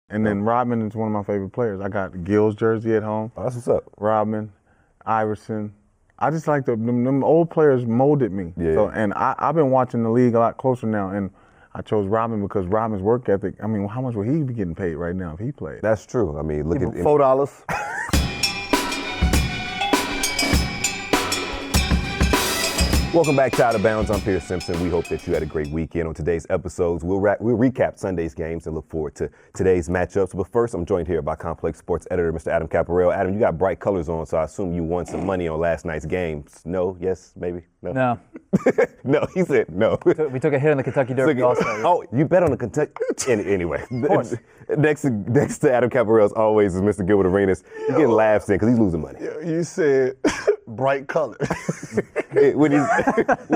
And then Rodman is one of my favorite players. I got Gil's jersey at home. Oh, that's what's up. Rodman, Iverson. I just like them old players molded me. Yeah. So, and I've been watching the league a lot closer now, and I chose Rodman because Rodman's work ethic. I mean, how much would he be getting paid right now if he played? That's true. I mean, look at $4. Welcome back to Out of Bounds. I'm Pierce Simpson. We hope that you had a great weekend. On today's episodes, we'll recap Sunday's games and look forward to today's matchups. But first, I'm joined here by Complex Sports editor, Mr. Adam Capparell. Adam, you got bright colors on, so I assume you won some money on last night's games. No? Yes? Maybe? No? No. No, he said no. We took a hit on the Kentucky Derby also. Oh, you bet on the Kentucky. Anyway. Of course. Next to Adam Capparell, as always, is Mr. Gilbert Arenas. You're getting laughs in because he's losing money. You said bright colors. When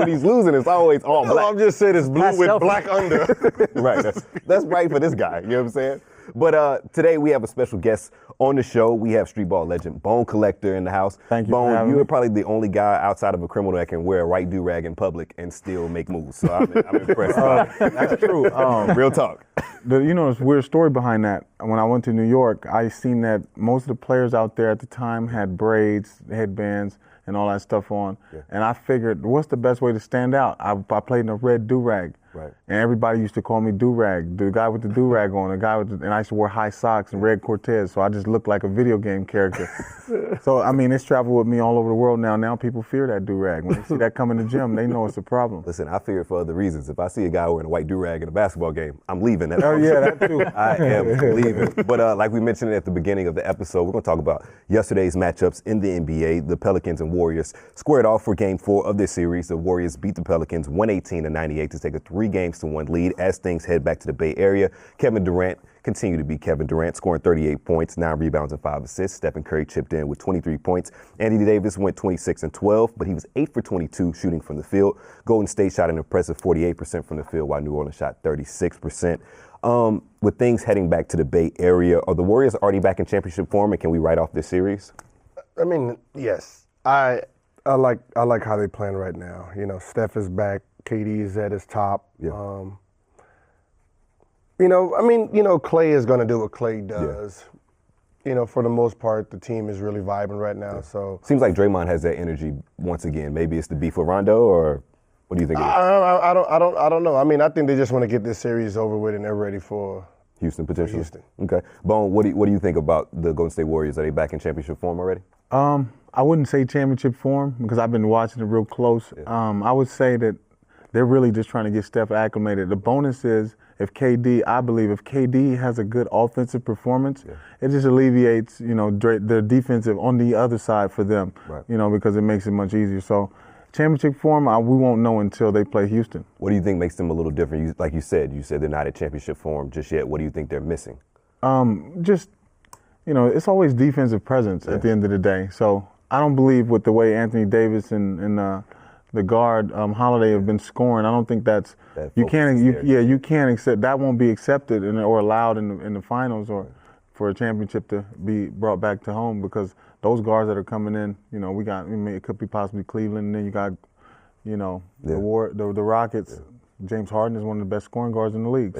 he's losing, it's always all black. No, I'm just saying it's blue with black under. Right. That's right for this guy. You know what I'm saying? But today we have a special guest on the show. We have streetball legend Bone Collector in the house. Thank you. Bone, for having you're me. probably the only guy outside of a criminal that can wear a white do-rag in public and still make moves. So I'm impressed. That's true. Real talk. There's a weird story behind that. When I went to New York, I seen that most of the players out there at the time had braids, headbands, and all that stuff on. Yeah. And I figured, what's the best way to stand out? I played in a red do-rag. Right. And everybody used to call me do-rag, the guy with the do-rag on, and I used to wear high socks and red Cortez, so I just looked like a video game character. So, I mean, it's traveled with me all over the world now. Now people fear that do-rag. When they see that come in the gym, they know it's a problem. Listen, I fear it for other reasons. If I see a guy wearing a white do-rag in a basketball game, I'm leaving. Oh, yeah, that too. I am leaving. But like we mentioned at the beginning of the episode, we're going to talk about yesterday's matchups in the NBA. The Pelicans and Warriors squared off for Game 4 of this series. The Warriors beat the Pelicans 118-98 to take a 3-1 lead as things head back to the Bay Area. Kevin Durant continued to be Kevin Durant, scoring 38 points, 9 rebounds, and 5 assists. Stephen Curry chipped in with 23 points. Anthony Davis went 26-12, but he was 8 for 22 shooting from the field. Golden State shot an impressive 48% from the field, while New Orleans shot 36%. With things heading back to the Bay Area, are the Warriors already back in championship form, and can we write off this series? I mean, yes. I like how they're playing right now. You know, Steph is back. KD is at his top. Yeah. Clay is going to do what Clay does. Yeah. You know, for the most part, the team is really vibing right now. Yeah. So seems like Draymond has that energy once again. Maybe it's the beef with Rondo, or what do you think? I don't know. I mean, I think they just want to get this series over with and they're ready for Houston potentially. Houston. Okay, Bone, what do you think about the Golden State Warriors? Are they back in championship form already? I wouldn't say championship form because I've been watching it real close. Yeah. I would say that they're really just trying to get Steph acclimated. The bonus is if KD has a good offensive performance, it just alleviates, their defensive on the other side for them, right. Because it makes it much easier. So championship form, we won't know until they play Houston. What do you think makes them a little different? Like you said they're not at championship form just yet. What do you think they're missing? It's always defensive presence at the end of the day. So I don't believe with the way Anthony Davis and the guard Holiday have been scoring. I don't think you can't accept that. Won't be accepted or allowed in the finals or for a championship to be brought back to home because those guards that are coming in, it could be possibly Cleveland, and then you got, the Rockets. Yeah. James Harden is one of the best scoring guards in the league. So.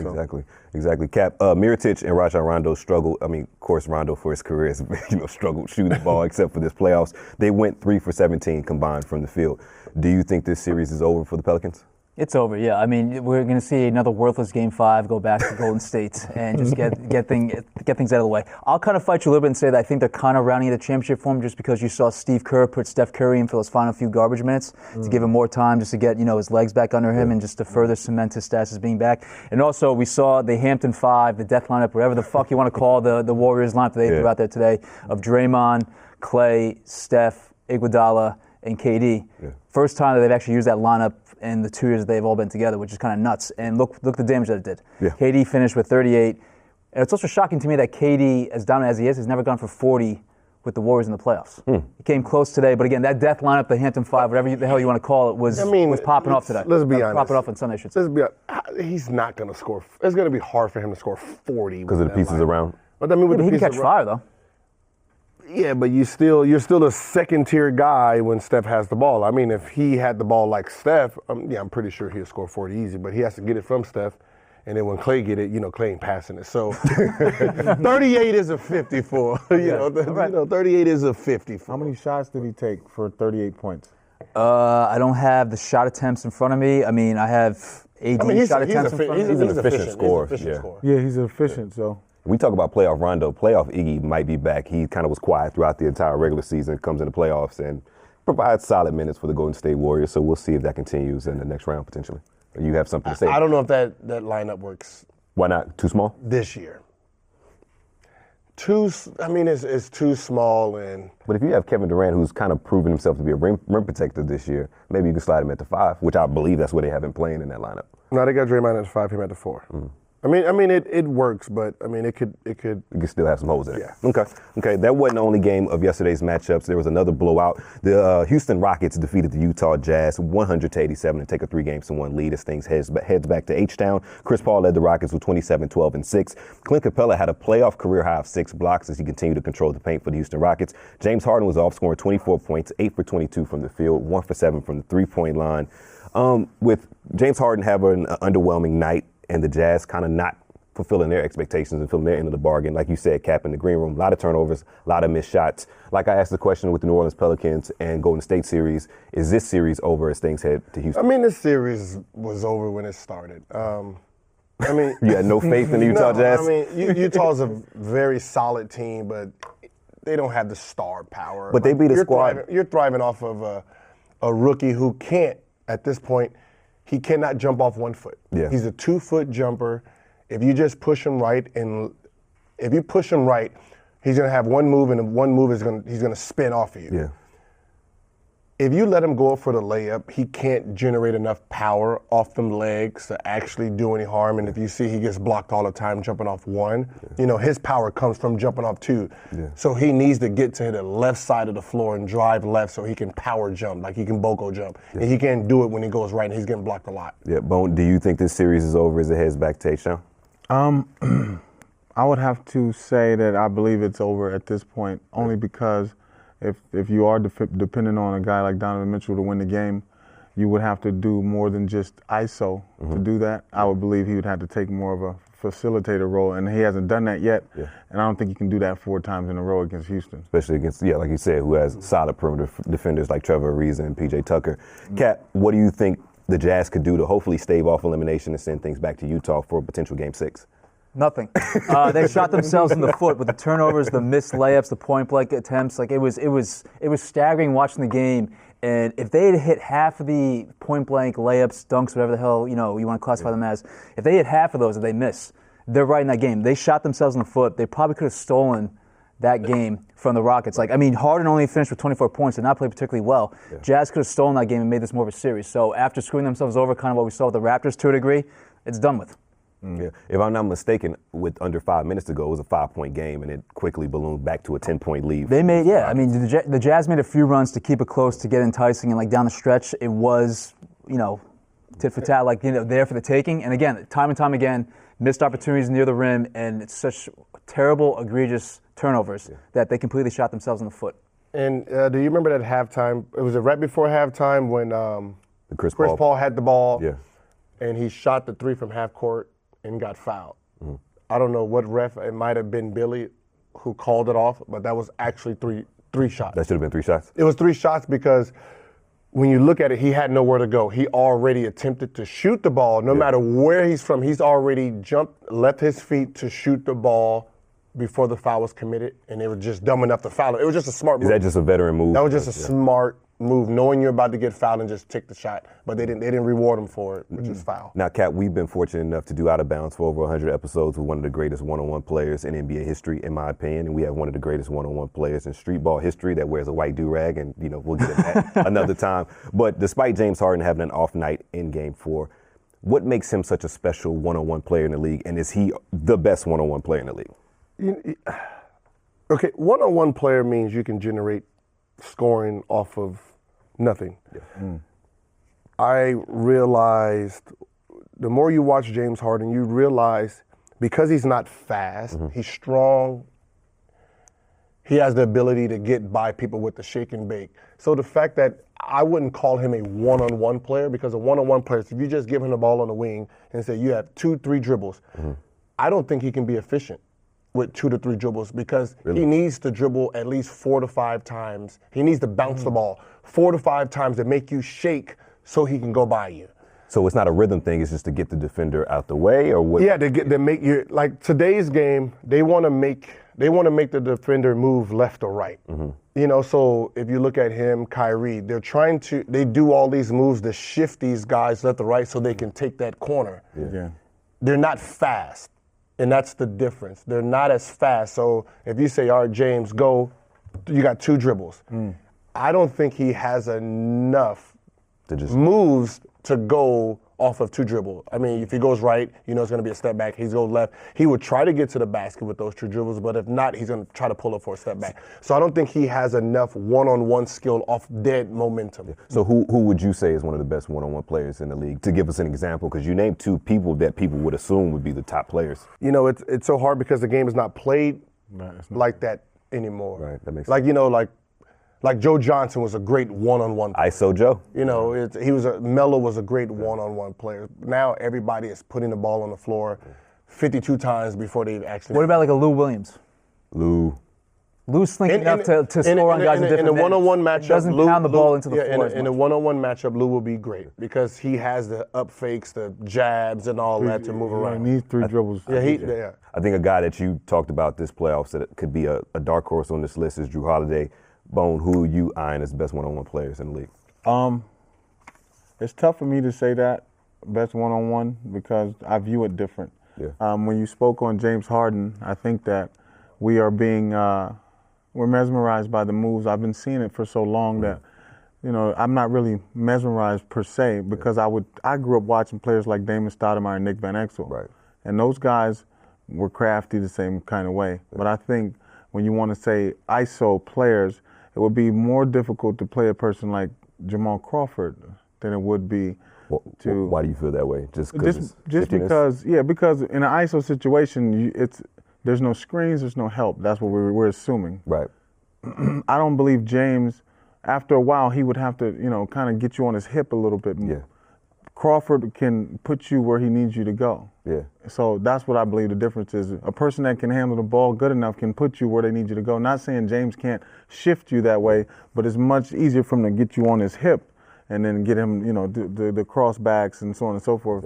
Exactly. Cap, Mirotic and Rajon Rondo struggled. I mean, of course, Rondo for his career has struggled shooting the ball except for this playoffs. They went 3 for 17 combined from the field. Do you think this series is over for the Pelicans? It's over, yeah. I mean, we're going to see another worthless Game 5 go back to Golden State and just get things out of the way. I'll kind of fight you a little bit and say that I think they're kind of rounding into championship form just because you saw Steve Kerr put Steph Curry in for those final few garbage minutes to give him more time just to get, his legs back under him and just to further cement his status as being back. And also, we saw the Hampton 5, the death lineup, whatever the fuck you want to call the Warriors lineup that they threw out there today of Draymond, Clay, Steph, Iguodala, and KD. Yeah. First time that they've actually used that lineup in the 2 years that they've all been together, which is kind of nuts. And look the damage that it did. Yeah. KD finished with 38. And it's also shocking to me that KD, as dominant as he is, has never gone for 40 with the Warriors in the playoffs. He came close today, but again, that death lineup, the Hampton 5, whatever the hell you want to call it, was popping off today. Let's be honest. Popping off on Sunday, I should say. Let's be honest. He's not going to score. It's going to be hard for him to score 40. Because of the pieces around. But I mean, he can catch fire, though. Yeah, but you're still a second-tier guy when Steph has the ball. I mean, if he had the ball like Steph, I'm pretty sure he'll score 40 easy, but he has to get it from Steph. And then when Clay get it, Clay ain't passing it. So 38 is a 54. 38 is a 54. How many shots did he take for 38 points? I don't have the shot attempts in front of me. I mean, I have AD shot attempts in front of me. He's an efficient scorer. Yeah, he's efficient. So we talk about playoff Rondo. Playoff Iggy might be back. He kind of was quiet throughout the entire regular season, comes in the playoffs and provides solid minutes for the Golden State Warriors. So we'll see if that continues in the next round potentially. You have something to say? I don't know if that lineup works. Why not? Too small? This year. It's too small. But if you have Kevin Durant, who's kind of proven himself to be a rim protector this year, maybe you can slide him at the 5, which I believe that's where they have him playing in that lineup. No, they got Draymond at the 5, him at the 4. Mm. It works, but it could. You can still have some holes in it. Yeah. Okay. That wasn't the only game of yesterday's matchups. There was another blowout. The Houston Rockets defeated the Utah Jazz 100-87 to take a 3-1 lead as things heads back to H-Town. Chris Paul led the Rockets with 27, 12, and 6. Clint Capela had a playoff career high of 6 blocks as he continued to control the paint for the Houston Rockets. James Harden was off, scoring 24 points, 8 for 22 from the field, 1 for 7 from the 3-point line. With James Harden having an underwhelming night and the Jazz kind of not fulfilling their expectations and filling their end of the bargain. Like you said, Cap, in the green room, a lot of turnovers, a lot of missed shots. Like I asked the question with the New Orleans Pelicans and Golden State series, is this series over as things head to Houston? This series was over when it started. You had no faith in the Utah Jazz? Utah's a very solid team, but they don't have the star power. But they beat a squad. You're thriving off of a rookie who can't, at this point, he cannot jump off 1 foot. Yeah. He's a 2-foot jumper. If you just push him right, he's gonna have one move, and one move he's gonna spin off of you. Yeah. If you let him go up for the layup, he can't generate enough power off them legs to actually do any harm. And if you see he gets blocked all the time jumping off 1, his power comes from jumping off 2. Yeah. So he needs to get to the left side of the floor and drive left so he can power jump, like he can Boko jump. Yeah. And he can't do it when he goes right, and he's getting blocked a lot. Yeah, Bone, do you think this series is over as it heads back to H-Town? I would have to say that I believe it's over at this point, only because if you are dependent on a guy like Donovan Mitchell to win the game, you would have to do more than just ISO to do that. I would believe he would have to take more of a facilitator role, and he hasn't done that yet. Yeah. And I don't think he can do that 4 times in a row against Houston. Especially against, like you said, who has solid perimeter defenders like Trevor Ariza and PJ Tucker. Kat, what do you think the Jazz could do to hopefully stave off elimination and send things back to Utah for a potential Game 6? Nothing. They shot themselves in the foot with the turnovers, the missed layups, the point blank attempts. Like it was staggering watching the game. And if they had hit half of the point blank layups, dunks, whatever the hell you want to classify them as, if they hit half of those that they miss, they're right in that game. They shot themselves in the foot. They probably could have stolen that game from the Rockets. Harden only finished with 24 points and not played particularly well. Yeah. Jazz could have stolen that game and made this more of a series. So after screwing themselves over, kind of what we saw with the Raptors to a degree, it's done with. Yeah. If I'm not mistaken, with under 5 minutes to go, it was a 5-point game, and it quickly ballooned back to a 10-point lead. They made, the Jazz made a few runs to keep it close to get enticing, and down the stretch, it was, tit for tat, there for the taking. And again, time and time again, missed opportunities near the rim, and it's such terrible, egregious turnovers that they completely shot themselves in the foot. And do you remember that halftime? It was right before halftime when Chris Paul had the ball, and he shot the 3 from half court and got fouled. Mm-hmm. I don't know what ref, it might have been Billy who called it off, but that was actually three shots. That should have been 3 shots? It was 3 shots because when you look at it, he had nowhere to go. He already attempted to shoot the ball. No matter where he's from, he's already left his feet to shoot the ball before the foul was committed, and they were just dumb enough to foul him. It was just a smart move. Is that just a veteran move? That was just a smart move, knowing you're about to get fouled and just take the shot. But they didn't reward him for it, which is foul. Now, Kat, we've been fortunate enough to do Out of Bounds for over 100 episodes with one of the greatest one-on-one players in NBA history, in my opinion, and we have one of the greatest one-on-one players in streetball history that wears a white do-rag, and we'll get into that another time. But despite James Harden having an off night in Game 4, what makes him such a special one-on-one player in the league, and is he the best one-on-one player in the league? Okay, one-on-one player means you can generate scoring off of nothing. Yeah. I realized the more you watch James Harden, you realize because he's not fast, he's strong, he has the ability to get by people with the shake and bake. So the fact that I wouldn't call him a one-on-one player, because a one-on-one player, if you just give him the ball on the wing and say you have 2-3 dribbles, I don't think he can be efficient with 2 to 3 dribbles, because he needs to dribble at least 4 to 5 times. He needs to bounce the ball 4 to 5 times to make you shake so he can go by you. So it's not a rhythm thing, it's just to get the defender out the way, or what? Yeah, to make you, like today's game, they want to make the defender move left or right. You know, so if you look at him, Kyrie, they do all these moves to shift these guys left or right so they can take that corner. They're not fast, and that's the difference. They're not as fast. So if you say, all right, James, go, you got 2 dribbles. I don't think he has enough moves to go off of 2 dribbles. I mean, if he goes right, you know it's going to be a step back. He goes left, he would try to get to the basket with those 2 dribbles, but if not, he's going to try to pull up for a step back. So I don't think he has enough one-on-one skill off dead momentum. So who would you say is one of the best one-on-one players in the league? To give us an example, because you named 2 people that people would assume would be the top players. You know, it's so hard because the game is not played like that anymore. Right, that makes sense. Like, you know, like Joe Johnson was a great one-on-one player. ISO Joe. You know, Melo was a great one-on-one player. Now everybody is putting the ball on the floor 52 times before they actually. What about like a Lou Williams? Lou's slinking up to score on guys in different in a one-on-one matchup, doesn't pound the ball into the floor. In a one-on-one matchup, Lou will be great because he has the up fakes, the jabs, and all that to move around. He needs 3 dribbles. I think a guy that you talked about this playoffs that could be a dark horse on this list is Jrue Holiday. Bone, who you eyeing as the best one-on-one players in the league? It's tough for me to say that, best one-on-one, because I view it different. When you spoke on James Harden, I think that we are we're mesmerized by the moves. I've been seeing it for so long that, you know, I'm not really mesmerized per se, because I grew up watching players like Damon Stoudemire and Nick Van Exel. Right. And those guys were crafty the same kind of way. But I think when you want to say ISO players, it would be more difficult to play a person like Jamal Crawford than it would be to. Why do you feel that way? Just because because in an ISO situation, there's no screens, there's no help. That's what we're assuming. Right. I don't believe James. After a while, he would have to, you know, kind of get you on his hip a little bit. Crawford can put you where he needs you to go. So that's what I believe the difference is. A person that can handle the ball good enough can put you where they need you to go. Not saying James can't shift you that way, but it's much easier for him to get you on his hip and then get him, you know, the cross backs and so on and so forth.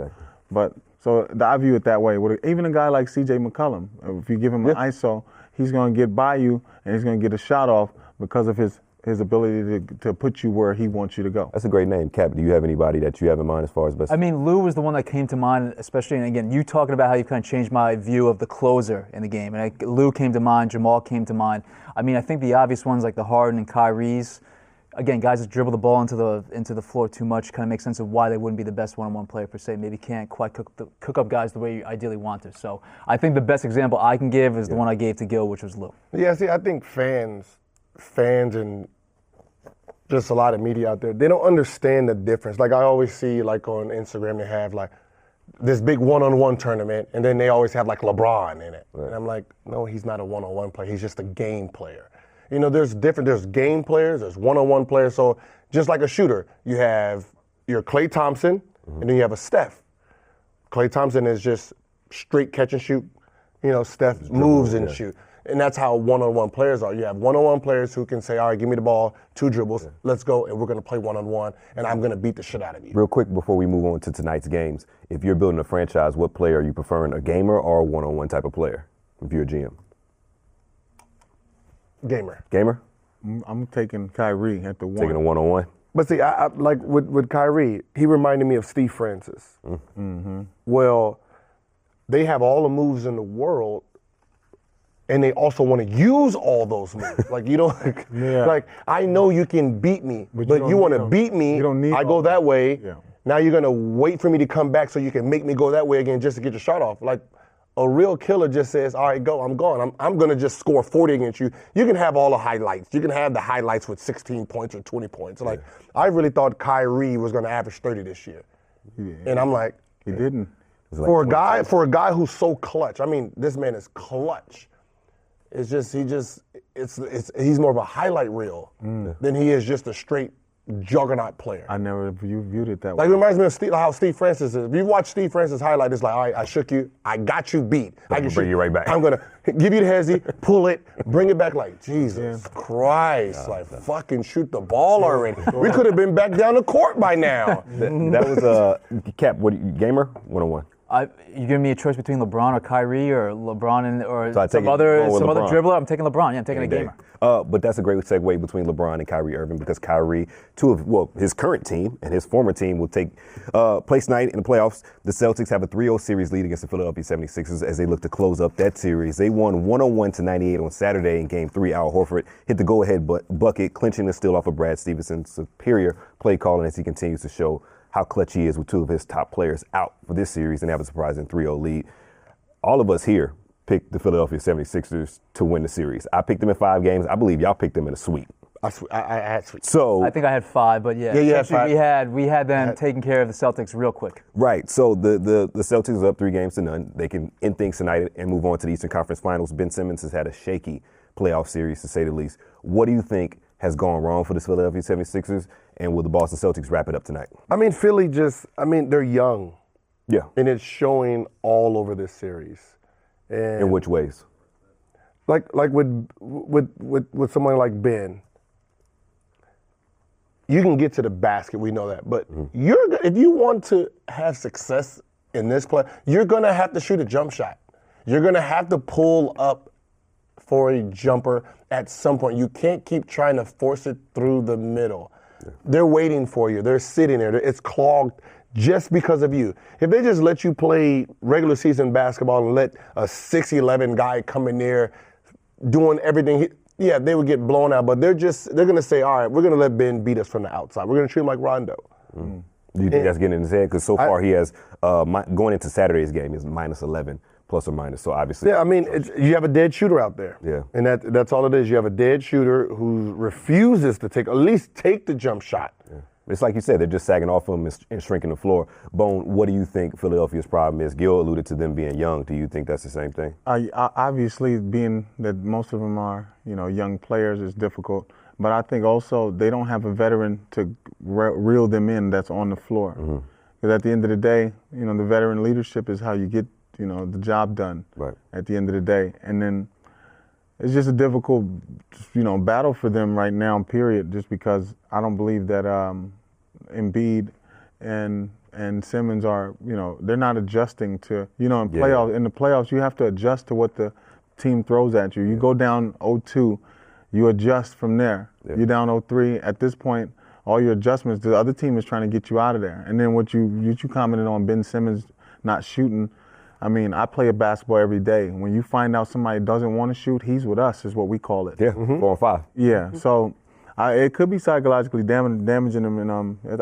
But so I view it that way. Even a guy like C.J. McCollum, if you give him an ISO, he's going to get by you and he's going to get a shot off because of his ability to put you where he wants you to go. That's a great name. Cap, do you have anybody that you have in mind as far as best? I mean, Lou was the one that came to mind, especially, and again, you talking about how you kind of changed my view of the closer in the game. And Lou came to mind, Jamal came to mind. I mean, I think the obvious ones like the Harden and Kyrie's, again, guys that dribble the ball into the floor too much, kind of makes sense of why they wouldn't be the best one-on-one player per se. Maybe can't quite cook up guys the way you ideally want to. So I think the best example I can give is the one I gave to Gil, which was Lou. Yeah, see, I think fans and just a lot of media out there, they don't understand the difference. Like I always see, like on Instagram, they have like this big one-on-one tournament, and then they always have like LeBron in it. And I'm like, no, he's not a one-on-one player. He's just a game player. You know, there's game players, there's one-on-one players. So just like a shooter, you have your Klay Thompson, and then you have a Steph. Klay Thompson is just straight catch and shoot. You know, Steph moves and shoot. And that's how one-on-one players are. You have one-on-one players who can say, all right, give me the ball, 2 dribbles, let's go, and we're going to play one-on-one, and I'm going to beat the shit out of you. Real quick before we move on to tonight's games, if you're building a franchise, what player are you preferring, a gamer or a one-on-one type of player, if you're a GM? Gamer? I'm taking Kyrie at the one. Taking a one-on-one? But see, I like with Kyrie, he reminded me of Steve Francis. Well, they have all the moves in the world, and they also want to use all those moves. Like, you don't, like, I know you can beat me, but you want to beat me. You don't need I go that way. Yeah. Now you're going to wait for me to come back so you can make me go that way again just to get your shot off. Like, a real killer just says, all right, go, I'm gone. I'm going to just score 40 against you. You can have all the highlights. You can have the highlights with 16 points or 20 points. Like, I really thought Kyrie was going to average 30 this year. And I'm like, he didn't. For a guy who's so clutch, I mean, this man is clutch. It's just he's more of a highlight reel than he is just a straight juggernaut player. I never viewed it that Like, way. it reminds me of how Steve Francis is. If you watch Steve Francis highlight, it's like, all right, I shook you, I got you beat. I can bring you right back. I'm gonna give you the hezzy, pull it, bring it back. Like, Jesus Christ, fucking shoot the ball already. We could have been back down the court by now. That was Cap. What gamer? 1-on-1. You giving me a choice between LeBron or Kyrie or LeBron or So some other dribbler? I'm taking LeBron. Yeah, I'm taking a gamer. But that's a great segue between LeBron and Kyrie Irving, because Kyrie, his current team and his former team will take place tonight in the playoffs. The Celtics have a 3-0 series lead against the Philadelphia 76ers as they look to close up that series. They won 101-98 on Saturday in Game 3. Al Horford hit the go-ahead bucket, clinching the steal off of Brad Stevenson's superior play calling as he continues to show how clutch he is with two of his top players out for this series and have a surprising 3-0 lead. All of us here picked the Philadelphia 76ers to win the series. I picked them in 5 games. I believe y'all picked them in a sweep. I had sweet. So I think I had 5, but yeah. Yeah, had 5. We had them taking care of the Celtics real quick. Right. So the Celtics are up 3-0. They can end things tonight and move on to the Eastern Conference Finals. Ben Simmons has had a shaky playoff series, to say the least. What do you think has gone wrong for the Philadelphia 76ers, and will the Boston Celtics wrap it up tonight? I mean, Philly they're young. Yeah. And it's showing all over this series. And in which ways? Like with someone like Ben, you can get to the basket, we know that. But if you want to have success in this play, you're going to have to shoot a jump shot. You're going to have to pull up for a jumper at some point. You can't keep trying to force it through the middle. Yeah. They're waiting for you. They're sitting there. It's clogged just because of you. If they just let you play regular season basketball and let a 6'11" guy come in there doing everything, they would get blown out. But they're going to say, all right, we're going to let Ben beat us from the outside. We're going to treat him like Rondo. Mm. Do you think that's getting in his head? Because so far he has, going into Saturday's game, is -11. Plus or minus, so obviously. Yeah, I mean, you have a dead shooter out there. Yeah. And that's all it is. You have a dead shooter who refuses to at least take the jump shot. Yeah. It's like you said, they're just sagging off him and shrinking the floor. Bone, what do you think Philadelphia's problem is? Gil alluded to them being young. Do you think that's the same thing? Obviously, being that most of them are, young players, is difficult. But I think also they don't have a veteran to reel them in that's on the floor. Because at the end of the day, the veteran leadership is how you get the job done at the end of the day. And then it's just a difficult, battle for them right now, period, just because I don't believe that Embiid and Simmons are, they're not adjusting to, in the playoffs, you have to adjust to what the team throws at you. You go down 0-2, you adjust from there. Yeah. You're down 0-3. At this point, all your adjustments, the other team is trying to get you out of there. And then what you commented on Ben Simmons not shooting, I mean, I play a basketball every day. When you find out somebody doesn't want to shoot, he's with us, is what we call it. Yeah, 4 on 5. Yeah, so it could be psychologically damaging him, and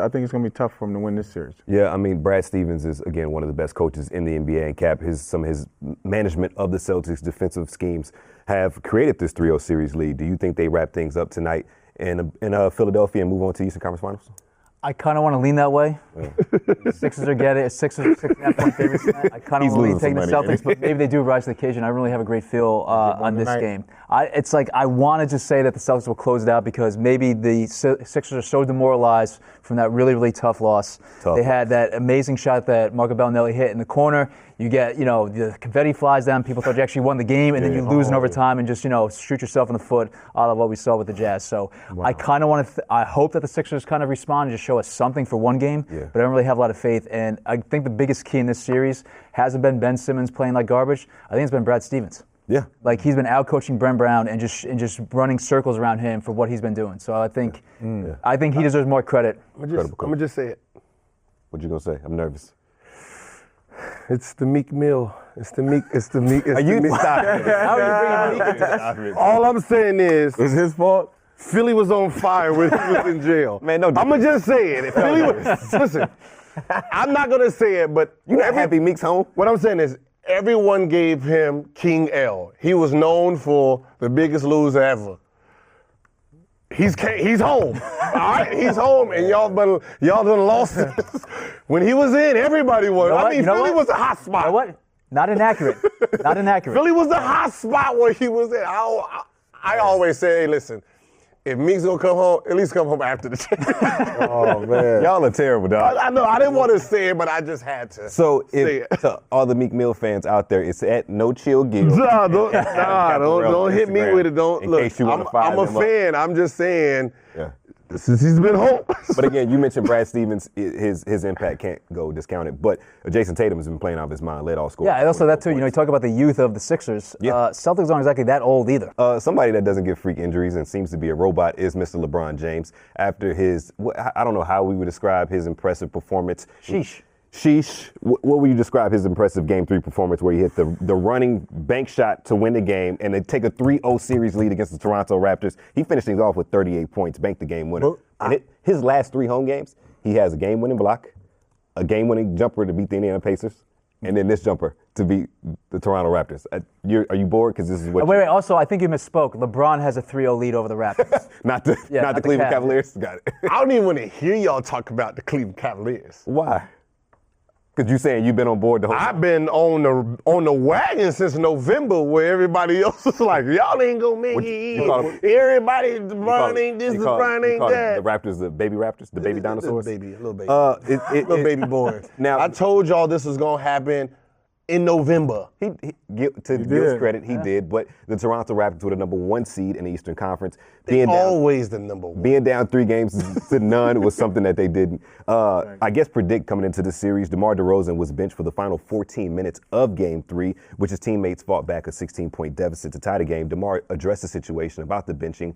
I think it's going to be tough for him to win this series. Yeah, I mean, Brad Stevens is, again, one of the best coaches in the NBA, and Cap, some of his management of the Celtics' defensive schemes have created this 3-0 series lead. Do you think they wrap things up tonight in Philadelphia and move on to the Eastern Conference Finals? I kind of want to lean that way. Yeah. Sixers are getting it. Sixers are 6.5-point favorites tonight. I kind of want to lean taking the Celtics, but maybe they do rise to the occasion. I really have a great feel on this game. It's like I wanted to say that the Celtics will close it out because maybe the Sixers are so demoralized from that really, really tough loss. They had that amazing shot that Marco Bellinelli hit in the corner. You get, the confetti flies down. People thought you actually won the game, and then you lose in overtime and just, shoot yourself in the foot out of what we saw with the Jazz. So I kind of want to, I hope that the Sixers kind of respond and just show us something for one game, but I don't really have a lot of faith. And I think the biggest key in this series hasn't been Ben Simmons playing like garbage. I think it's been Brad Stevens. Yeah. Like he's been out-coaching Brent Brown and just running circles around him for what he's been doing. So I think he deserves more credit. I'm gonna just say it. What you gonna say? I'm nervous. It's the Meek Mill. It's the Meek. Are you stop? How are you bringing Meek into this? All I'm saying is, it's his fault. Philly was on fire when he was in jail. Man, no. I'm gonna just say it. Philly was. Listen, I'm not gonna say it, but you not happy Meek's home? What I'm saying is, everyone gave him King L. He was known for the biggest loser ever. He's home. All right, he's home, and y'all done lost it. When he was in, everybody was. Philly was a hot spot. You know what? Not inaccurate. Not inaccurate. Philly was the hot spot where he was at. I always say, hey, listen, if Meek's gonna come home, at least come home after the championship. Oh, man. Y'all are terrible, dog. I know. I didn't want to say it, but I just had to. So, to all the Meek Mill fans out there, it's at No Chill Gil. Don't hit me with it. Don't look. I'm a fan. I'm just saying. Yeah. Since he's been home. But again, you mentioned Brad Stevens. His impact can't go discounted. But Jason Tatum has been playing out of his mind, led all scorers. Yeah, also that too. You know, you talk about the youth of the Sixers. Yeah. Celtics aren't exactly that old either. Somebody that doesn't get freak injuries and seems to be a robot is Mr. LeBron James. After I don't know how we would describe his impressive performance. Sheesh. What would you describe his impressive Game 3 performance where he hit the running bank shot to win the game and they take a 3-0 series lead against the Toronto Raptors? He finished things off with 38 points, banked the game winner. And his last 3 home games, he has a game-winning block, a game-winning jumper to beat the Indiana Pacers, and then this jumper to beat the Toronto Raptors. Are you bored? Because this is what. Wait. Also, I think you misspoke. LeBron has a 3-0 lead over the Raptors. not the Cleveland Cavaliers. Got it. I don't even want to hear y'all talk about the Cleveland Cavaliers. Why? Because you saying you've been on board the whole time. I've been on the wagon since November where everybody else is like, y'all ain't gonna make it. Everybody, LeBron ain't this, LeBron ain't that. The Raptors, the baby Raptors, the baby dinosaurs? Little baby boys. Now, I told y'all this was gonna happen in November. To Gil's credit, he did. But the Toronto Raptors were the number 1 seed in the Eastern Conference. Always the number 1. Being down 3 games to none was something that they didn't. I guess predict coming into the series, DeMar DeRozan was benched for the final 14 minutes of Game 3, which his teammates fought back a 16-point deficit to tie the game. DeMar addressed the situation about the benching.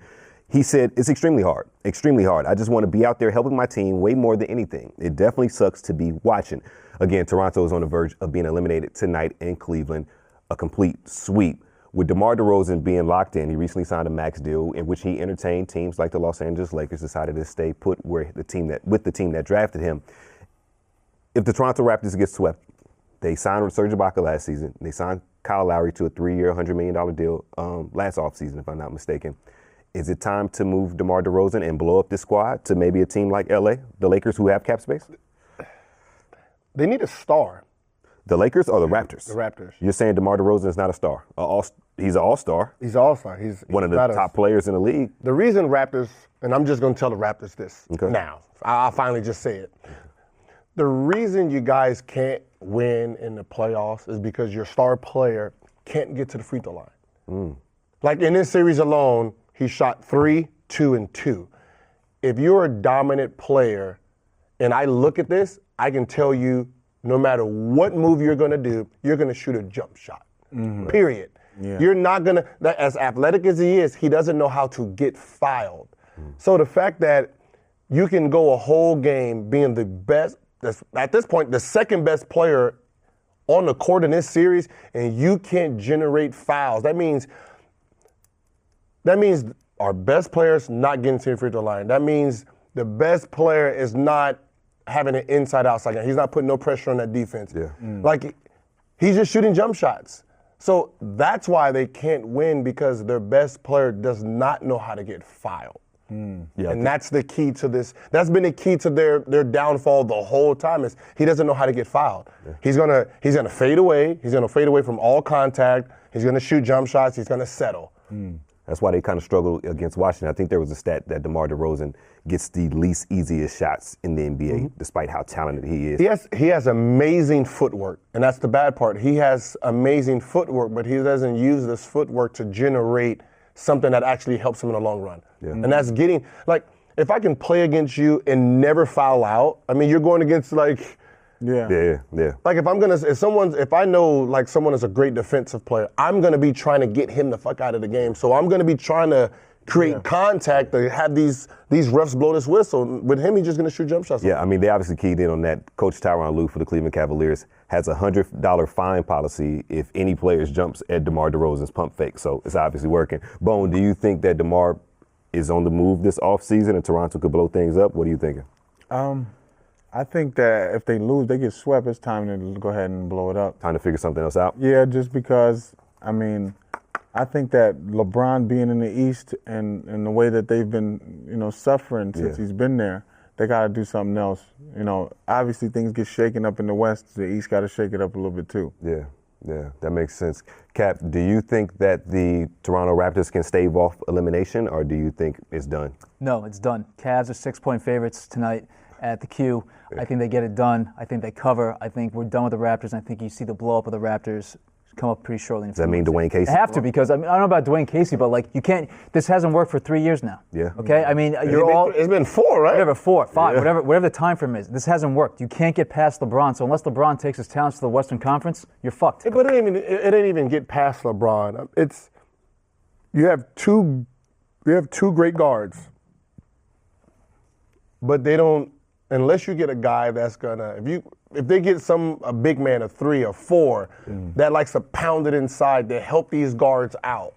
He said, it's extremely hard. I just want to be out there helping my team way more than anything. It definitely sucks to be watching. Again, Toronto is on the verge of being eliminated tonight in Cleveland, a complete sweep. With DeMar DeRozan being locked in, he recently signed a max deal in which he entertained teams like the Los Angeles Lakers decided to stay put with the team that drafted him. If the Toronto Raptors get swept, they signed Serge Ibaka last season. They signed Kyle Lowry to a 3-year, $100 million deal last offseason, if I'm not mistaken. Is it time to move DeMar DeRozan and blow up this squad to maybe a team like LA, the Lakers, who have cap space? They need a star. The Lakers or the Raptors? The Raptors. You're saying DeMar DeRozan is not a star? He's an all-star. He's an all-star. He's one of the top players in the league. The reason Raptors, and I'm just going to tell the Raptors this now. I'll finally just say it. The reason you guys can't win in the playoffs is because your star player can't get to the free throw line. Like in this series alone, he shot 3, 2, and 2. If you're a dominant player, and I look at this, I can tell you no matter what move you're going to do, you're going to shoot a jump shot, period. Yeah. You're not going to, as athletic as he is, he doesn't know how to get fouled. So the fact that you can go a whole game being the best, at this point, the second best player on the court in this series, and you can't generate fouls, that means our best player's not getting to the free throw line. That means the best player is not having an inside-outside game. He's not putting no pressure on that defense. Yeah. Like, he's just shooting jump shots. So that's why they can't win, because their best player does not know how to get fouled. Yeah, and that's the key to this. That's been the key to their downfall the whole time, is he doesn't know how to get fouled. Yeah. He's gonna fade away. He's gonna fade away from all contact. He's gonna shoot jump shots. He's gonna settle. That's why they kind of struggled against Washington. I think there was a stat that DeMar DeRozan gets the least easiest shots in the NBA, despite how talented he is. He has amazing footwork, and that's the bad part. He has amazing footwork, but he doesn't use this footwork to generate something that actually helps him in the long run. Yeah. And that's getting, like, if I can play against you and never foul out, I mean, you're going against, like, Yeah. Like if I know like someone is a great defensive player, I'm gonna be trying to get him the fuck out of the game. So I'm gonna be trying to create contact to have these refs blow this whistle. With him, he's just gonna shoot jump shots. Yeah, I mean they obviously keyed in on that. Coach Tyronn Lue for the Cleveland Cavaliers has a $100 fine policy if any players jumps at DeMar DeRozan's pump fake. So it's obviously working. Bone, do you think that DeMar is on the move this offseason and Toronto could blow things up? What are you thinking? I think that if they lose, they get swept, it's time to go ahead and blow it up. Time to figure something else out? Yeah, just because, I mean, I think that LeBron being in the East and the way that they've been, suffering since he's been there, they got to do something else. Obviously things get shaken up in the West. The East got to shake it up a little bit too. Yeah. Yeah, that makes sense. Cap, do you think that the Toronto Raptors can stave off elimination, or do you think it's done? No, it's done. Cavs are 6-point favorites tonight at the Q. I think they get it done. I think they cover. I think we're done with the Raptors. I think you see the blow up of the Raptors come up pretty shortly. Does that mean Dwayne Casey? They have to, because I don't know about Dwayne Casey, but like you can't. This hasn't worked for 3 years now. Yeah. Okay. I mean, It's been 4, right? Whatever, 4, 5, whatever the time frame is. This hasn't worked. You can't get past LeBron. So unless LeBron takes his talents to the Western Conference, you're fucked. But it didn't even get past LeBron. You have two great guards, but they don't. Unless you get a guy that's gonna, if they get a big man, a 3 or 4, that likes to pound it inside to help these guards out,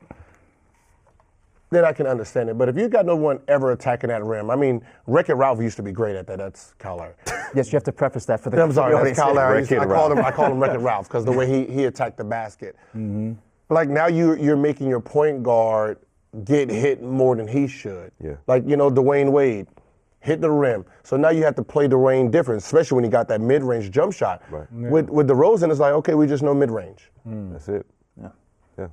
then I can understand it. But if you got no one ever attacking that rim, I mean, Wreck-It Ralph used to be great at that. That's Kyle Lowry. Yes, you have to preface that for the. I'm sorry, that's Kyle Lowry. I call him Wreck-It Ralph because the way he attacked the basket. Mm-hmm. Like now you're making your point guard get hit more than he should. Yeah. Like Dwayne Wade. Hit the rim. So now you have to play Durant different, especially when he got that mid-range jump shot. Right. Yeah. With DeRozan, it's like, okay, we just know mid-range. That's it. Yeah.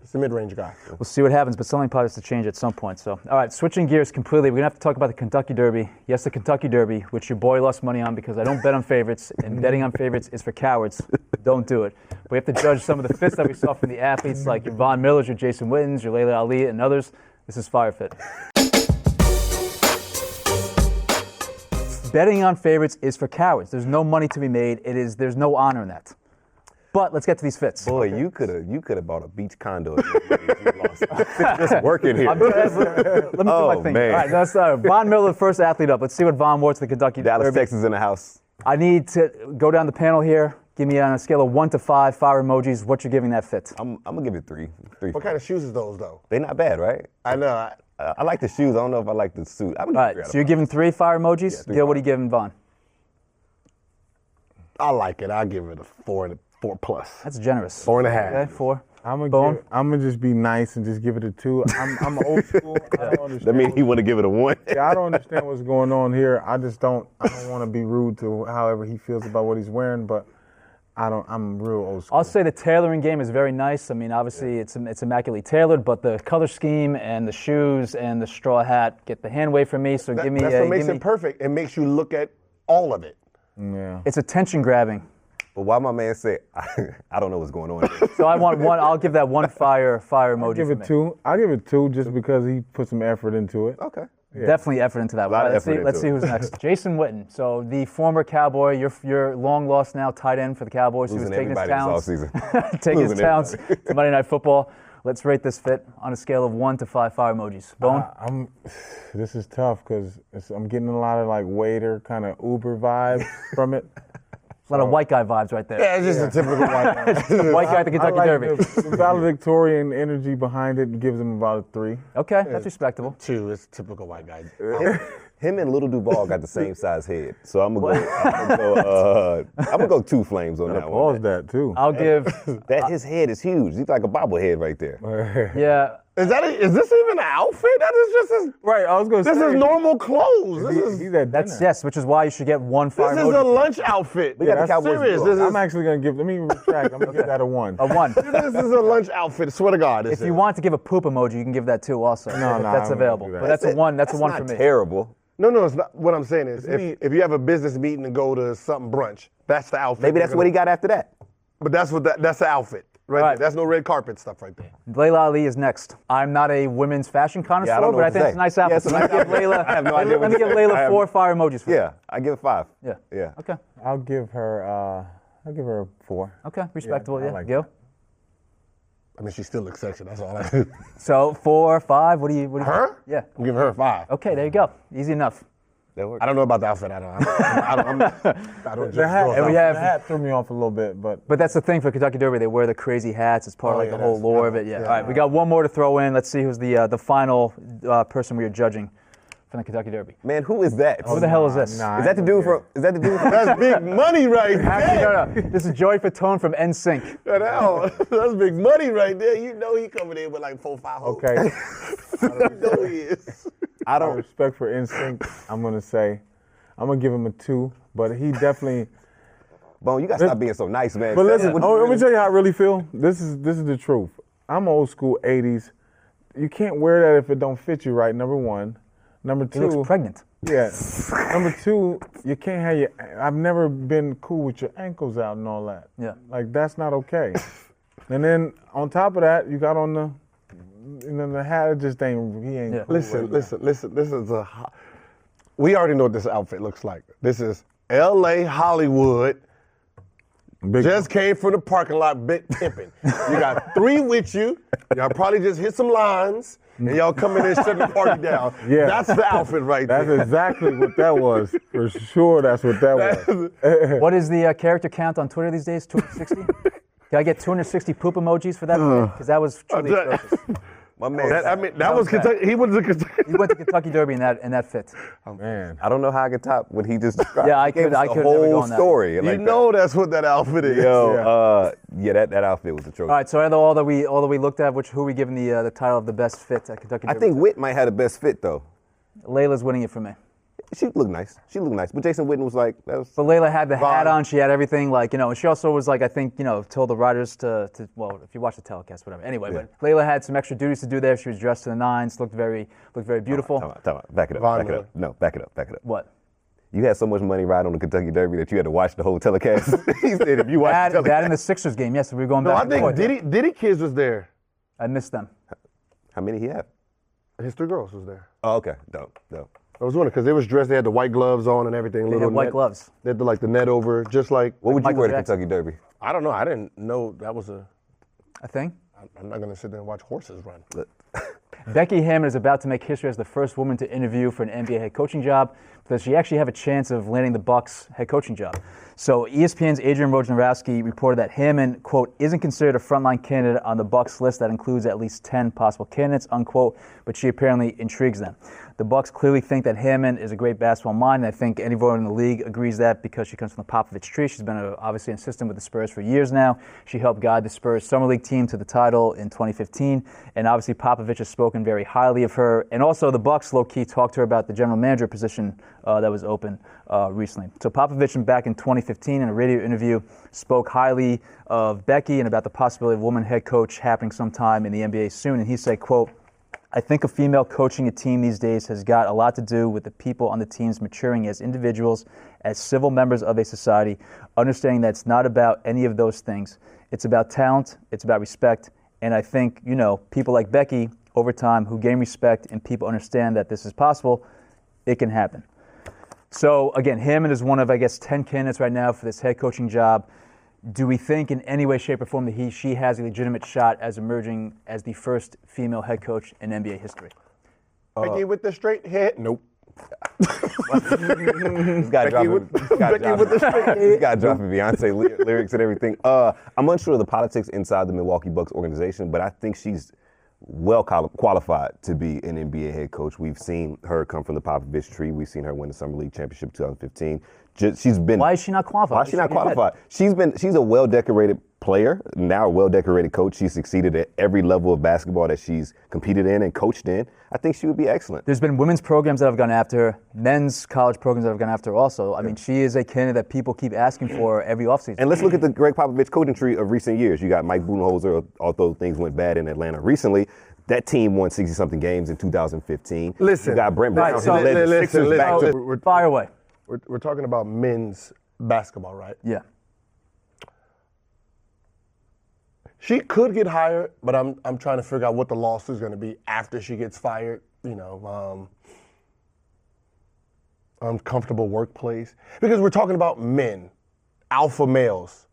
It's a mid-range guy. We'll see what happens, but something probably has to change at some point. So, all right, switching gears completely, we're going to have to talk about the Kentucky Derby. Yes, the Kentucky Derby, which your boy lost money on because I don't bet on favorites, and betting on favorites is for cowards. Don't do it. We have to judge some of the fits that we saw from the athletes, like your Von Millers, your Jason Wittens, your Layla Ali, and others. This is Fire Fit. Betting on favorites is for cowards. There's no money to be made. There's no honor in that. But let's get to these fits. Boy, you could have bought a beach condo if you lost. Just working here. Let me do my thing. Man. All right, let's Von Miller, first athlete up. Let's see what Von wore to the Kentucky Dallas, Derby. Texas in the house. I need to go down the panel here. Give me on a scale of 1 to 5 fire emojis. What you're giving that fit? I'm gonna give it 3. What kind of shoes is those, though? They're not bad, right? I know. I like the shoes. I don't know if I like the suit. All right, so you're giving 3 fire emojis. Yeah, Gil, what are you giving Von? I like it. I'll give it a 4 plus. That's generous. 4.5. Okay, 4. I'm gonna just be nice and just give it a 2. I'm old school. I don't understand. That means he want to give it a 1. Yeah, I don't understand what's going on here. I don't want to be rude to however he feels about what he's wearing, but I'm real old school. I'll say the tailoring game is very nice. I mean, obviously it's immaculately tailored, but the color scheme and the shoes and the straw hat get the hand wave from me. So give me. That's what makes it perfect. It makes you look at all of it. Yeah. It's attention grabbing. But why my man say I don't know what's going on here. So I want 1. I'll give that 1 fire emoji. I'll give it 2. I'll give it 2 just because he put some effort into it. Okay. Yeah. Definitely effort into that. Let's see who's next. Jason Witten. So the former Cowboy, your long lost now tight end for the Cowboys, who was taking his talents to Monday Night Football. Let's rate this fit on a scale of 1 to 5 fire emojis. Bone? This is tough because I'm getting a lot of like waiter kind of Uber vibe from it. A lot of white guy vibes right there. Yeah, it's just a typical white guy. White guy at the Kentucky Derby. The valedictorian energy behind it gives him about a 3. Okay, that's respectable. 2, it's typical white guy. Him and Little Duval got the same size head, so I'm gonna go 2 flames on that one. Pause that too. I'll give. His head is huge. He's like a bobblehead right there. Yeah. Is this even an outfit? That is just his. Right, I was going to say. This is normal clothes. He's at That's dinner. yes, which is why you should get 1 fire This emoji. is a lunch outfit. We got the That's Cowboys serious. blue. I'm actually going to let me retract. I'm going to give that a 1. A 1. This is a lunch outfit. Swear to God. If you want to give a poop emoji, you can give that 2 also. No, if no, that's I'm gonna available. do that. But that's a 1. That's a 1 for not me. terrible. No, it's not. What I'm saying is, if you have a business meeting and go to something brunch, that's the outfit. Maybe that's what he got after that. But that's the outfit. Right. That's no red carpet stuff right there. Layla Ali is next. I'm not a women's fashion connoisseur, I don't know but I what think to it's a say. nice outfit. Yeah, it's a Let me nice give Layla, I have no idea let me give Layla 4 fire emojis for Yeah, I give it 5. Yeah. Yeah. Okay. I'll give her a 4. Okay. Respectable. I Yeah. like Gil? I mean, she still looks sexy. That's all I do. So 4, 5. What do you? Her? Yeah. I'm giving her a 5. Okay. There you go. Easy enough. That works. I don't know about the outfit. I don't The just hat, go And we with have- the hat threw me off a little bit, but But that's the thing for Kentucky Derby. They wear the crazy hats. It's part of like the whole that's- lore of it. Yeah. All right. We got one more to throw in. Let's see who's the final person we are judging from the Kentucky Derby. Man, who is that? Who the hell is this? nah. Is that the dude from? That's big money right Actually, there. no. This is Joey Fatone from NSYNC. That's big money right there. You know he coming in with like 4-5 hoes. okay. You know he is. I Out of don't. respect for instinct, I'm gonna give him a 2, but he definitely Bone, you got to stop being so nice, man. But listen, let me tell you how I really feel. This is the truth. I'm old school 80s. You can't wear that if it don't fit you right, number one. Number two. He looks pregnant. Yeah. Number two, you can't have your. I've never been cool with your ankles out and all that. Yeah. Like, that's not okay. And then on top of that, you got on the hat. It just ain't. He ain't. Yeah. Cool Listen. right This is we already know what this outfit looks like. This is L.A. Hollywood. Just came from the parking lot, big pimping. You got 3 with you. Y'all probably just hit some lines, and y'all come in and shut the party down. Yeah. That's the outfit right there. That's exactly what that was. For sure, that's what that was. What is the character count on Twitter these days? 260? Can I get 260 poop emojis for that? Because that was truly atrocious. My man. That was Kentucky. He went to Kentucky. He went to Kentucky Derby in that fit. Oh, man. I don't know how I could top what he just described. Yeah, I He gave could- us I the could never go whole on that. story. You like know that's what that outfit is. Yo, that outfit was atrocious. All right, so out of all that we looked at, who are we giving the title of the best fit at Kentucky I Derby? think Whit might have the best fit, though. Layla's winning it for me. She looked nice. But Jason Witten was like, that was. But Layla had the hat Vaughn. on. She had everything, and she also was like, I think, told the riders to well, if you watch the telecast, whatever. Anyway, Yeah. but Layla had some extra duties to do there. She was dressed to the nines, looked very beautiful. Time out. Back it up. Vaughn Back it Miller. up. No, back it up. What? You had so much money riding on the Kentucky Derby that you had to watch the whole telecast. He said if you watch the That telecast. in the Sixers game, yes, we were going No, back I and think forth. Diddy Kids was there. I missed them. How many he have? His 3 girls was there. Oh, okay. Dope. I was wondering because they was dressed. They had the white gloves on and everything. They had white net. gloves. They had the net over, just like. What would you Michael wear to Jackson. Kentucky Derby? I don't know. I didn't know that was a. A thing? I'm not gonna sit there and watch horses run. Becky Hammon is about to make history as the first woman to interview for an NBA head coaching job because she actually have a chance of landing the Bucks head coaching job. So ESPN's Adrian Wojnarowski reported that Hammon, quote, isn't considered a frontline candidate on the Bucks list that includes at least 10 possible candidates, unquote, but she apparently intrigues them. The Bucks clearly think that Hammon is a great basketball mind, and I think everyone in the league agrees that because she comes from the Popovich tree. She's been obviously an assistant with the Spurs for years now. She helped guide the Spurs Summer League team to the title in 2015, and obviously Popovich has spoken very highly of her. And also the Bucks low-key talked to her about the general manager position that was open recently. So Popovich, back in 2015 in a radio interview, spoke highly of Becky and about the possibility of a woman head coach happening sometime in the NBA soon. And he said, quote, I think a female coaching a team these days has got a lot to do with the people on the teams maturing as individuals, as civil members of a society, understanding that it's not about any of those things. It's about talent, it's about respect, and I think, people like Becky, over time, who gain respect and people understand that this is possible, it can happen. So, again, Hammon is one of, 10 candidates right now for this head coaching job. Do we think in any way, shape, or form that she has a legitimate shot as emerging as the first female head coach in NBA history? Becky with the straight head? Nope. This guy dropping Beyonce lyrics and everything. I'm unsure of the politics inside the Milwaukee Bucks organization, but I think she's well qualified to be an NBA head coach. We've seen her come from the Popovich tree. We've seen her win the Summer League Championship 2015. Why is she not qualified? Why is she not qualified? She's a well-decorated player, now a well-decorated coach. She's succeeded at every level of basketball that she's competed in and coached in. I think she would be excellent. There's been women's programs that have gone after her, men's college programs that have gone after her also. I mean, she is a candidate that people keep asking for every offseason. And let's look at the Greg Popovich coaching tree of recent years. You got Mike Budenholzer, although things went bad in Atlanta recently. That team won 60-something games in 2015. Listen. You got Brent Brown, Right, who led the Sixers back to... Fire away. We're talking about men's basketball, right? Yeah. She could get hired, but I'm trying to figure out what the lawsuit's going to be after she gets fired. Uncomfortable workplace. Because we're talking about men, alpha males,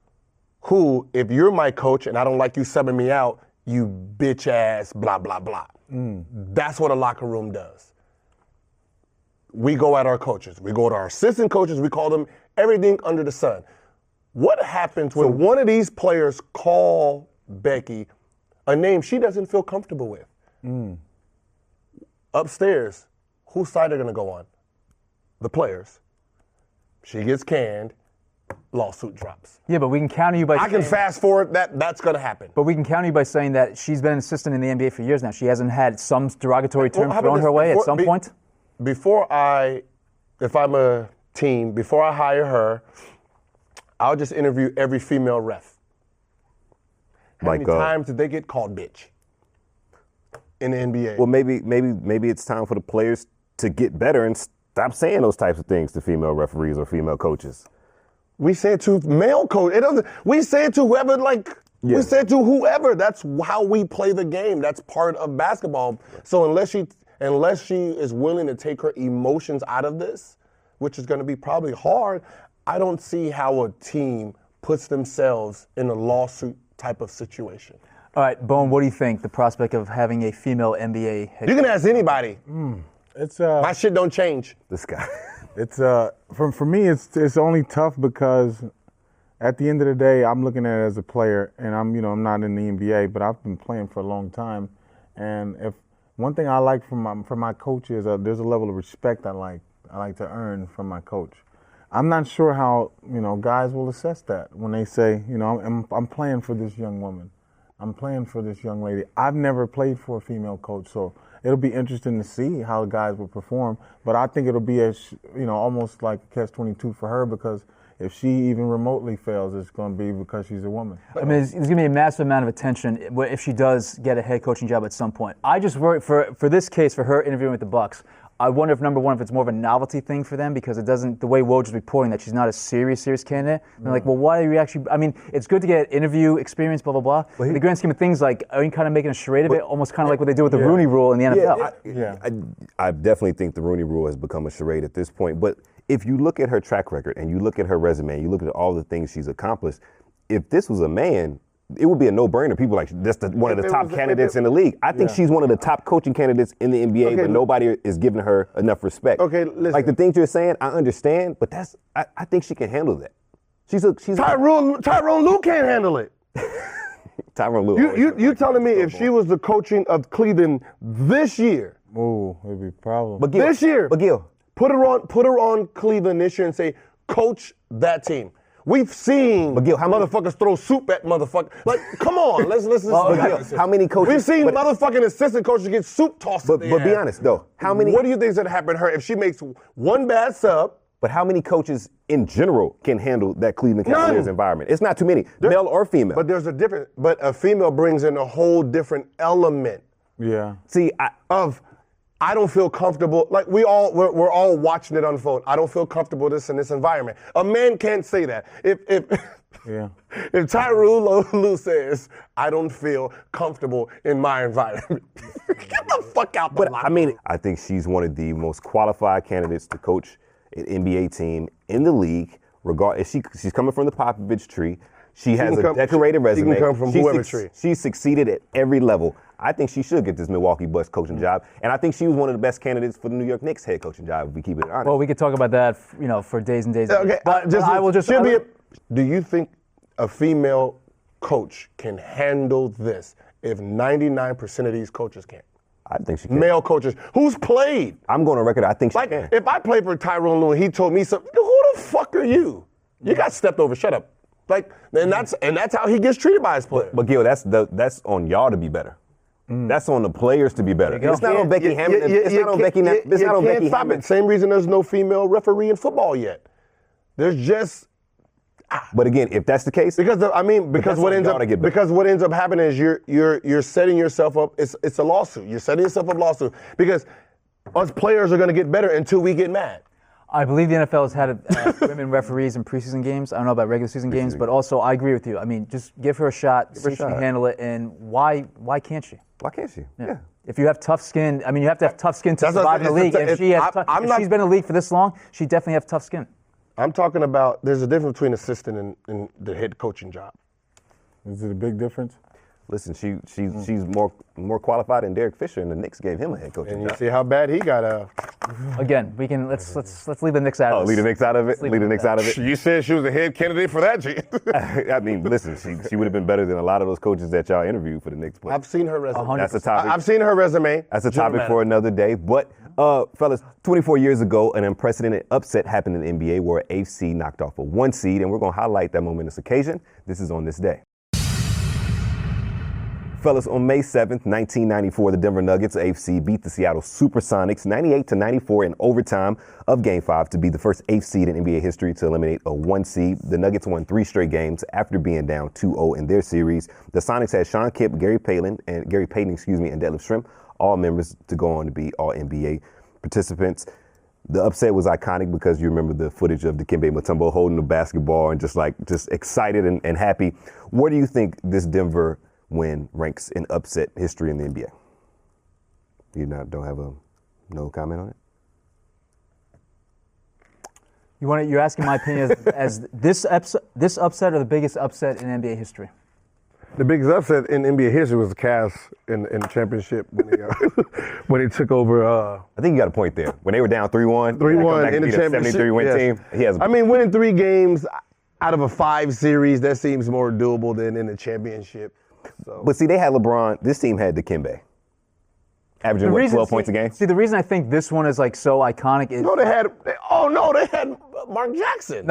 who, if you're my coach and I don't like you subbing me out, you bitch ass, blah, blah, blah. That's what a locker room does. We go at our coaches. We go to our assistant coaches. We call them everything under the sun. What happens when one of these players call Becky a name she doesn't feel comfortable with? Upstairs, whose side are going to go on? The players. She gets canned. Lawsuit drops. Yeah, but we can counter you by I can fast forward. That's going to happen. But we can counter you by saying that she's been an assistant in the NBA for years now. She hasn't had some derogatory term thrown her way at some point? If I'm a team, before I hire her, I'll just interview every female ref. How many times did they get called bitch in the NBA? Well, maybe it's time for the players to get better and stop saying those types of things to female referees or female coaches. We say it to male coach. We say it to whoever, we say it to whoever. That's how we play the game. That's part of basketball. So unless she is willing to take her emotions out of this, which is going to be probably hard, I don't see how a team puts themselves in a lawsuit type of situation. All right, Bone, what do you think? The prospect of having a female NBA head coach? You can ask anybody. It's my shit don't change. This guy. It's for me, it's only tough because at the end of the day, I'm looking at it as a player, and I'm not in the NBA, but I've been playing for a long time, and if one thing I like from my coach is there's a level of respect I like to earn from my coach. I'm not sure how guys will assess that when they say I'm playing for this young woman, I'm playing for this young lady. I've never played for a female coach, so it'll be interesting to see how guys will perform. But I think it'll be almost like a catch-22 for her, because if she even remotely fails, it's going to be because she's a woman. I mean, there's going to be a massive amount of attention if she does get a head coaching job at some point. I just worry for this case, for her interviewing with the Bucks, I wonder if, number one, if it's more of a novelty thing for them, because it doesn't, the way Woj is reporting that she's not a serious candidate. They're like, well, why are you actually, I mean, it's good to get interview experience, blah, blah, blah. But in the grand scheme of things, are you kind of making a charade of it? Almost kind of like what they do with the Rooney Rule in the NFL. I definitely think the Rooney Rule has become a charade at this point. But if you look at her track record and you look at her resume and you look at all the things she's accomplished, if this was a man, it would be a no-brainer. People that's one of the top candidates in the league. I think she's one of the top coaching candidates in the NBA, but nobody is giving her enough respect. Okay, listen. Like the things you're saying, I understand, but I think she can handle that. Tyronn Lue can't handle it. Tyronn Lue. You telling me if she was the coaching of Cleveland this year? Oh, it'd be a problem. But Gil, this year, but Gil, put her on Cleveland this year and say, coach that team. We've seen motherfuckers throw soup at motherfuckers. Like, come on, let's how many coaches? We've seen motherfucking assistant coaches get soup tossed at their But be honest, though. How many? What do you think is going to happen to her if she makes one bad sub? But how many coaches in general can handle that Cleveland Cavaliers environment? It's not too many, male or female. But there's a difference. But a female brings in a whole different element. Yeah. See, I don't feel comfortable. Like we're all watching it unfold. I don't feel comfortable in this environment. A man can't say that. If Tyronn Lue says, I don't feel comfortable in my environment, get the fuck out the locker room. I mean, I think she's one of the most qualified candidates to coach an NBA team in the league. She's coming from the Popovich tree. She has a decorated resume. She can come from whoever tree. She's succeeded at every level. I think she should get this Milwaukee Bucks coaching job, and I think she was one of the best candidates for the New York Knicks head coaching job, if we keep it honest. Well, we could talk about that, for days and days. Okay, but do you think a female coach can handle this if 99% of these coaches can't? I think she can. Male coaches. Who's played? I'm going on record. I think she can. If I played for Tyronn Lue and he told me something, who the fuck are you? You got stepped over. Shut up. And that's how he gets treated by his players. But Gil, that's on y'all to be better. That's on the players to be better. It's not on Becky Hammon. It's not on Becky Hammon. It's not on Becky Hammon. Same reason there's no female referee in football yet. There's just. But again, if that's the case, because what ends up happening is you're setting yourself up. It's a lawsuit. You're setting yourself up lawsuit because us players are going to get better until we get mad. I believe the NFL has had women referees in preseason games. I don't know about regular season games, but also I agree with you. I mean, just give her a shot, see if she can handle it, and why can't she? Why can't she? Yeah. If you have tough skin, I mean, you have to have tough skin to survive in the league. If she's been in the league for this long, she definitely has tough skin. I'm talking about there's a difference between assistant and the head coaching job. Is it a big difference? Listen, she's more qualified than Derek Fisher, and the Knicks gave him a head coaching job. And you see how bad he got. Again, we can let's leave the Knicks out of it. Leave the Knicks out of it. Leave the Knicks out of it. You said she was a head candidate for that, G. I mean, listen, she would have been better than a lot of those coaches that y'all interviewed for the Knicks. I've seen her resume. 100%. That's a topic. I've seen her resume. That's a topic for another day. But fellas, 24 years ago, an unprecedented upset happened in the NBA where AFC knocked off a 1 seed, and we're going to highlight that momentous occasion. This is On This Day. Fellas, on May 7th, 1994, the Denver Nuggets, AFC, beat the Seattle Supersonics 98-94 in overtime of Game 5 to be the first 8th seed in NBA history to eliminate a 1 seed. The Nuggets won 3 straight games after being down 2-0 in their series. The Sonics had Sean Kemp, Gary Payton, and Detlef Schrempf, all members to go on to be all NBA participants. The upset was iconic because you remember the footage of Dikembe Mutombo holding the basketball and just excited and happy. Where do you think this Denver win ranks in upset history in the NBA? You don't have no comment on it? You're asking my opinion as this upset or the biggest upset in NBA history? The biggest upset in NBA history was the Cavs in the championship when they took over. I think you got a point there. When they were down 3-1. 3-1 in the championship. 73-win team. I mean, winning 3 games out of a 5 series, that seems more doable than in the championship. So. But see, they had LeBron. This team had Dikembe. Averaging 12 points a game? See, the reason I think this one is so iconic is... they had Mark Jackson.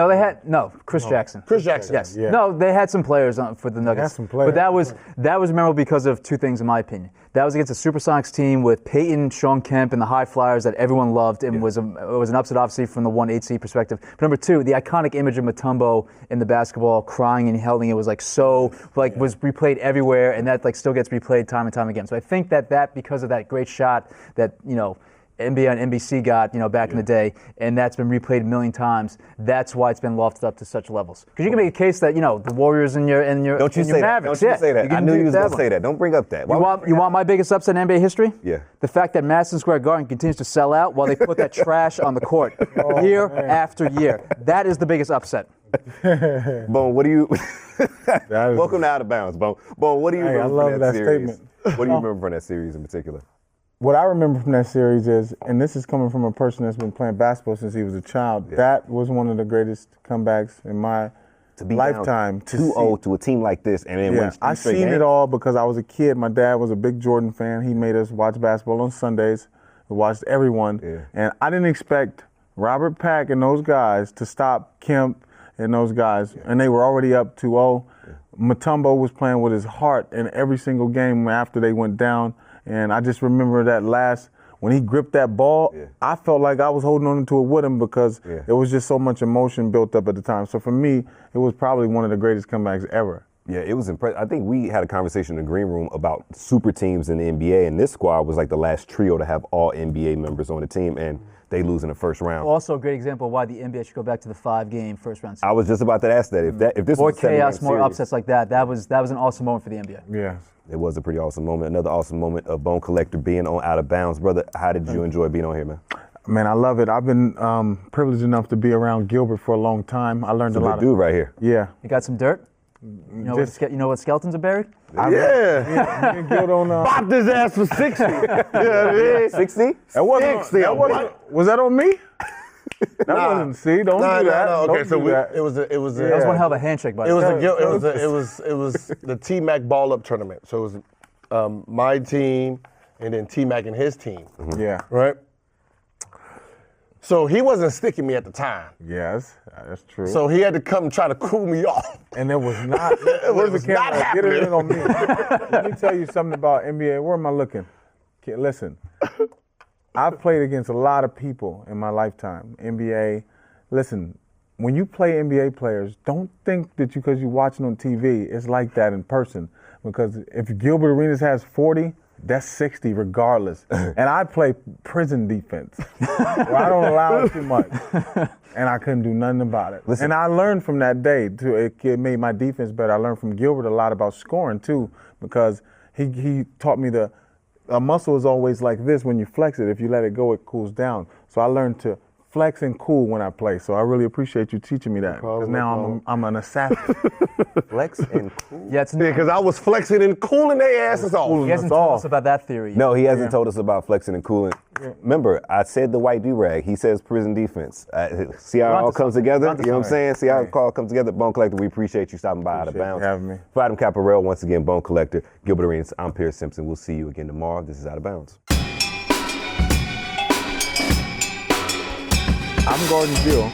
Chris Jackson. Chris Jackson. Yes. Yeah. No, they had some players for the Nuggets. They had some players. But that was memorable because of 2 things, in my opinion. That was against the Supersonics team with Peyton, Sean Kemp, and the High Flyers that everyone loved, and it was an upset, obviously, from the 1-8 seed perspective. But number 2, the iconic image of Mutombo in the basketball, crying and holding it was was replayed everywhere, and that still gets replayed time and time again. So I think that because of that great shot that NBA and NBC got, back in the day, and that's been replayed a million times. That's why it's been lofted up to such levels. Because you can make a case that the Warriors and your Don't you say Mavericks. That. Don't you say that. I knew you was going to say that. Don't bring up that. You want my biggest upset in NBA history? Yeah. The fact that Madison Square Garden continues to sell out while they put that trash on the court year after year. That is the biggest upset. Bone, what do you? Welcome to Out of Bounds, Bone. Bone, what do you remember from that series? Statement. What do you remember from that series in particular? What I remember from that series is, and this is coming from a person that's been playing basketball since he was a child, that was one of the greatest comebacks in my lifetime. 2-0 to a team like this, and then win 3 I straight seen games. it all because I was a kid. My dad was a big Jordan fan. He made us watch basketball on Sundays. We watched everyone. Yeah. And I didn't expect Robert Pack and those guys to stop Kemp and those guys. And they were already up 2-0. Mutombo was playing with his heart in every single game after they went down. And I just remember that when he gripped that ball, I felt like I was holding on to it with him because there was just so much emotion built up at the time. So for me, it was probably one of the greatest comebacks ever. Yeah, it was impressive. I think we had a conversation in the green room about super teams in the NBA, and this squad was like the last trio to have all NBA members on the team, and they lose in the first round. Also a great example of why the NBA should go back to the 5-game first-round series. I was just about to ask that. If this more was a chaos, more series, upsets like that was an awesome moment for the NBA. Yes. It was a pretty awesome moment. Another awesome moment of Bone Collector being on Out of Bounds. Brother, how did you enjoy being on here, man? Man, I love it. I've been privileged enough to be around Gilbert for a long time. I learned a lot. Dude right here. Yeah. You got some dirt? You know what skeletons are buried? Me and Gil don't Bopped his ass for 60. Yeah, 60? That wasn't, 60. Was that on me? That wasn't. See, don't do that. No. Okay, Don't do that. it was That was one hell of a handshake, buddy. It was the T-Mac ball-up tournament. So it was my team and then T-Mac and his team. Mm-hmm. Yeah. Right? So he wasn't sticking me at the time. Yes, that's true. So he had to come and try to cool me off. And it was not. It was not Get it happening. in on me. Let me tell you something about NBA. Where am I looking? Okay, listen. I've played against a lot of people in my lifetime. NBA. Listen, when you play NBA players, don't think that because you're watching on TV, it's like that in person. Because if Gilbert Arenas has 40, that's 60 regardless. And I play prison defense, where I don't allow too much. And I couldn't do nothing about it. Listen. And I learned from that day, too. It made my defense better. I learned from Gilbert a lot about scoring, too, because he taught me a muscle is always like this when you flex it. If you let it go, it cools down. So I learned to flex and cool when I play. So I really appreciate you teaching me that. Because now I'm an assassin. Flex and cool? Yeah, because I was flexing and cooling their asses off. He hasn't told us about that theory yet. No, he hasn't told us about flexing and cooling. Remember, I said the white do-rag. He says prison defense. See how it all comes together? You know what I'm saying? See how it all comes together? Bone Collector, we appreciate you stopping by Out of Bounds. Having me. For Adam Caparel, once again, Bone Collector, Gilbert Arenas, I'm Pierce Simpson. We'll see you again tomorrow. This is Out of Bounds. I'm guarding Gil.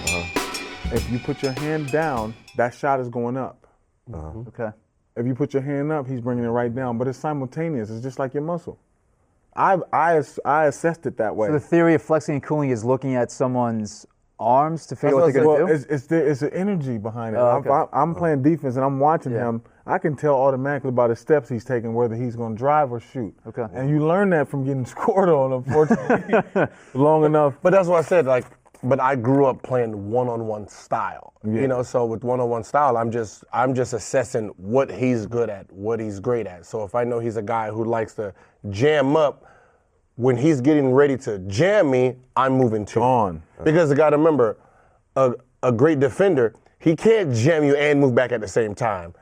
If you put your hand down, that shot is going up. Okay. If you put your hand up, he's bringing it right down. But it's simultaneous. It's just like your muscle. I assessed it that way. So the theory of flexing and cooling is looking at someone's arms to figure out what they're going to do? It's an energy behind it. Okay. I'm playing defense and I'm watching him. I can tell automatically by the steps he's taking whether he's going to drive or shoot. Okay. And you learn that from getting scored on, unfortunately, long enough. But that's what I said. But I grew up playing one-on-one style. Yeah. So with one-on-one style, I'm just assessing what he's good at, what he's great at. So if I know he's a guy who likes to jam up, when he's getting ready to jam me, I'm moving to on. Because you got to remember, a great defender, he can't jam you and move back at the same time.